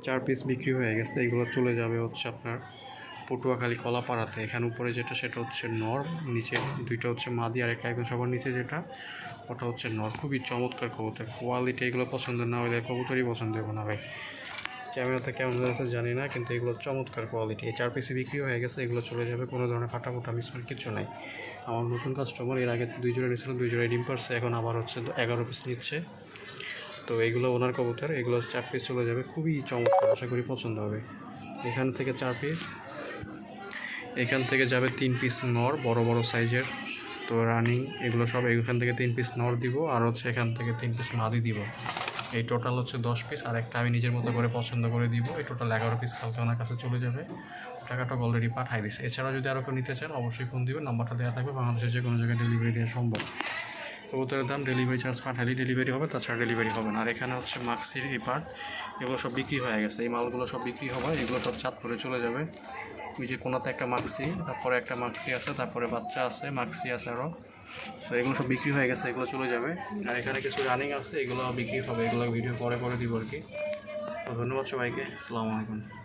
4 piece বিক্রি হয়ে গেছে। এগুলো চলে যাবে হচ্ছে আপনার পটুয়াখালী কলাপাড়াতে। এখানে উপরে যেটা সেটা হচ্ছে নর, নিচে দুইটা হচ্ছে মাদি, আর একটা একদম সবার নিচে যেটা ওটা হচ্ছে নর। খুবই চমৎকার কবুতর, কোয়ালিটি এগুলো পছন্দ না হলে কবুতরই পছন্দ হবে না ভাই। ক্যামেরাতে কেমন হয়েছে জানি না, কিন্তু এগুলো চমৎকার কোয়ালিটি। এই 4 পিসে বিক্রি হয়ে গেছে, এগুলো চলে যাবে। কোনো ধরনের ফাটাফুটা মিসমার্ক কিছু নাই। আমার নতুন কাস্টমার, এর আগে 2 জোড়া নিয়েছিল, 2 জোড়ায় ডিম পারছে, এখন আবার হচ্ছে 11 পিস নিচ্ছে। তো এগুলো ওনার কবুতর, এগুলো 4 পিস চলে যাবে। খুবই চমৎকার, আশা করি পছন্দ হবে। এখান থেকে 4 পিস, এখান থেকে যাবে 3 পিস নর বড় বড় সাইজের। তো রানিং এগুলো সব এখান থেকে 3 পিস নর দিব, আর হচ্ছে এখান থেকে 3 পিস মাদি দিব। এই টোটাল হচ্ছে 10 পিস, আর একটা আমি নিজের মতো করে পছন্দ করে দিব। এই টোটাল 11 পিস কালকে ওনার কাছে চলে যাবে। টাকাটা অলরেডি পাঠাই দিছে। এছাড়াও যদি আরও কেউ নিতে চান অবশ্যই ফোন দিবেন, নাম্বারটা দেওয়া থাকবে। বাংলাদেশের যে কোনো জায়গায় ডেলিভারি দেওয়া সম্ভব। কবুতরের দাম ডেলিভারি চার্জ পাঠালেই ডেলিভারি হবে, তাছাড়া ডেলিভারি হবে না। আর এখানে হচ্ছে মাক্সির এই পার্ট, এগুলো সব বিক্রি হয়ে গেছে। এই মালগুলো সব বিক্রি হবে, এগুলো সব চাঁদপুরে চলে যাবে। ওই যে কোনাতে একটা মাক্সি, তারপরে একটা মাক্সি আছে, তারপরে বাচ্চা আছে, মাক্সি আছে আরও। তো এগুলো সব বিক্রি হয়ে গেছে, এগুলো চলে যাবে। আর এখানে কিছু রানিং আছে, এগুলো বিক্রি হবে, এগুলো ভিডিও পরে করে দিব আর কি। তো ধন্যবাদ সবাইকে, আসসালামু আলাইকুম।